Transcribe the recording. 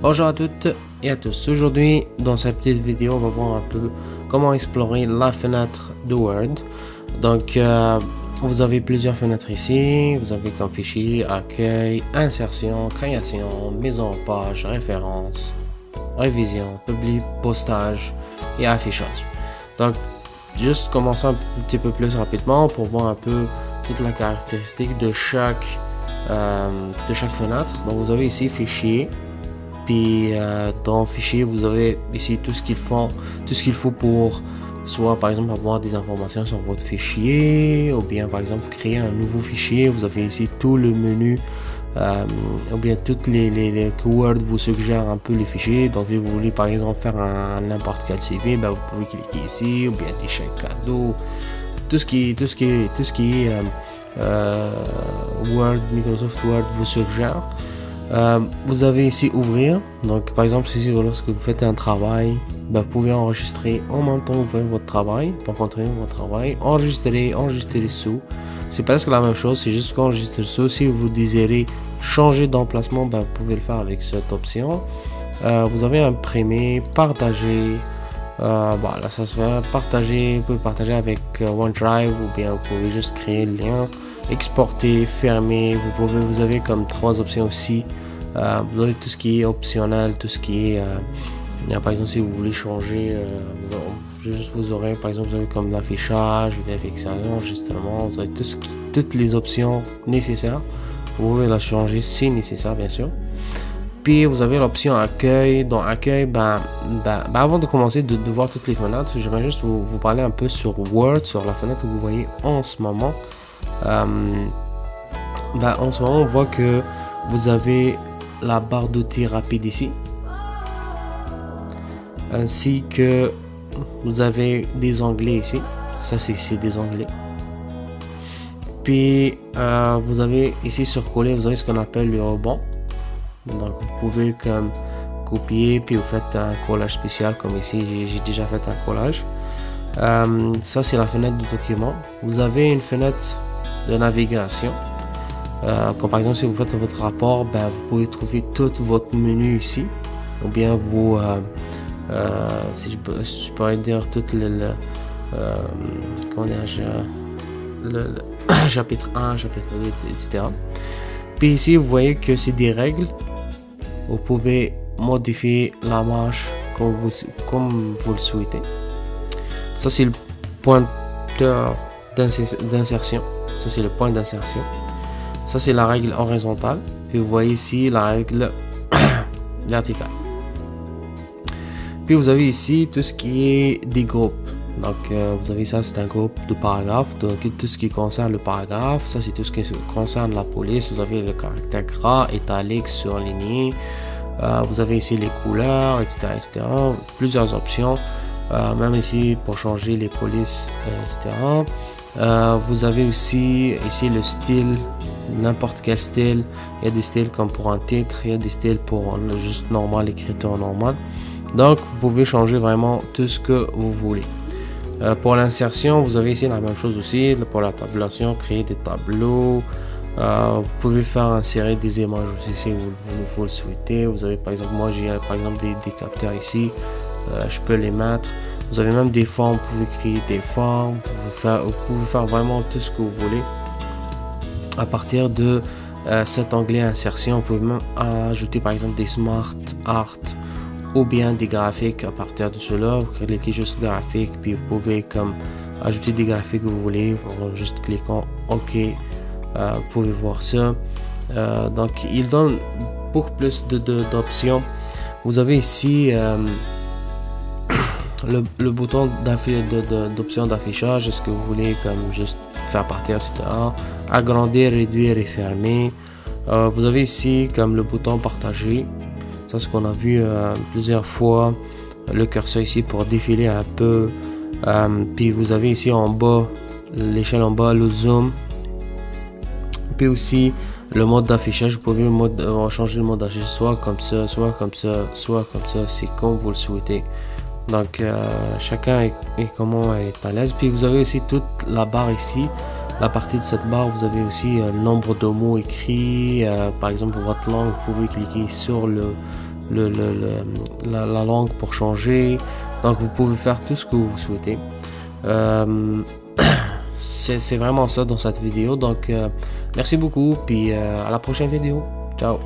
Bonjour à toutes et à tous. Aujourd'hui, dans cette petite vidéo, on va voir un peu comment explorer la fenêtre de Word. Donc, vous avez plusieurs fenêtres ici. Vous avez comme fichier, accueil, insertion, création, mise en page, référence, révision, public, postage et affichage. Donc, juste commencer un petit peu plus rapidement pour voir un peu toute la caractéristique de chaque fenêtre. Donc, vous avez ici fichier. Puis dans fichier, vous avez ici tout ce qu'il faut pour soit par exemple avoir des informations sur votre fichier, ou bien par exemple créer un nouveau fichier. Vous avez ici tout le menu, ou bien toutes les keywords vous suggèrent un peu les fichiers. Donc si vous voulez par exemple faire n'importe quel CV, ben, vous pouvez cliquer ici, ou bien des chèques cadeaux, tout ce qui est Word, Microsoft Word vous suggère. Vous avez ici ouvrir. Donc par exemple ici lorsque vous faites un travail, vous pouvez enregistrer en même temps que vous faites votre travail pour continuer votre travail. Enregistrer sous, c'est presque la même chose, c'est juste qu'enregistrer sous. Si vous désirez changer d'emplacement, vous pouvez le faire avec cette option. Vous avez imprimer, partager. Voilà, ça se fait partager. Vous pouvez partager avec OneDrive, ou bien vous pouvez juste créer le lien, exporter, fermer. Vous avez comme trois options aussi. Vous avez tout ce qui est optionnel, tout ce qui est par exemple si vous voulez changer, vous aurez par exemple comme l'affichage, l'indexation, justement, vous avez toutes les options nécessaires. Vous pouvez la changer si nécessaire, bien sûr. Puis vous avez l'option accueil. Dans accueil, avant de commencer de voir toutes les fenêtres, j'aimerais juste vous parler un peu sur Word, sur la fenêtre que vous voyez en ce moment. En ce moment, on voit que vous avez la barre d'outils rapide ici, ainsi que vous avez des onglets ici. Ça, c'est des onglets. Puis vous avez ici sur coller, vous avez ce qu'on appelle le rebond. Donc vous pouvez comme copier, puis vous faites un collage spécial comme ici. J'ai déjà fait un collage. Ça, c'est la fenêtre du document. Vous avez une fenêtre de navigation. Comme par exemple si vous faites votre rapport, vous pouvez trouver tout votre menu ici, ou bien vous si je pourrais dire tout le chapitre 1, chapitre 2, etc. Puis ici vous voyez que c'est des règles. Vous pouvez modifier la marche comme vous le souhaitez. Ça, c'est le pointeur d'insertion. Ça, c'est le point d'insertion. Ça, c'est la règle horizontale. Puis vous voyez ici la règle verticale. Puis vous avez ici tout ce qui est des groupes. Donc vous avez ça, c'est un groupe de paragraphes. Donc tout ce qui concerne le paragraphe. Ça, c'est tout ce qui concerne la police. Vous avez le caractère gras, italique, surligné. Vous avez ici les couleurs, etc. Plusieurs options. Même ici pour changer les polices, etc. Vous avez aussi ici le style, n'importe quel style. Il y a des styles comme pour un titre, il y a des styles pour juste normal, l'écriture normale. Donc vous pouvez changer vraiment tout ce que vous voulez. Pour l'insertion, vous avez ici la même chose aussi. Pour la tabulation, créer des tableaux. Vous pouvez faire insérer des images aussi si vous le souhaitez. Vous avez par exemple, moi j'ai par exemple des capteurs ici. Je peux les mettre. Vous avez même des formes, vous pouvez créer des formes, vous pouvez faire vraiment tout ce que vous voulez. À partir de cet onglet insertion, vous pouvez même ajouter par exemple des smart art ou bien des graphiques. À partir de cela, vous cliquez juste graphique, puis vous pouvez comme ajouter des graphiques que vous voulez en juste cliquant OK. Vous pouvez voir ça. Donc il donne beaucoup plus d'options. Vous avez ici le bouton d'option d'affichage. Est-ce que vous voulez comme juste faire partir, etc. Agrandir, réduire et fermer. Vous avez ici comme le bouton partager. Ça, ce qu'on a vu plusieurs fois. Le curseur ici pour défiler un peu. Puis vous avez ici en bas, l'échelle en bas, le zoom. Puis aussi le mode d'affichage. Vous pouvez changer le mode d'affichage soit comme ça, soit comme ça, soit comme ça. C'est comme vous le souhaitez. Donc chacun est comment est à l'aise. Puis vous avez aussi toute la barre ici. La partie de cette barre, vous avez aussi le nombre de mots écrits. Par exemple, pour votre langue, vous pouvez cliquer sur la langue pour changer. Donc vous pouvez faire tout ce que vous souhaitez. C'est vraiment ça dans cette vidéo. Donc merci beaucoup, puis à la prochaine vidéo. Ciao.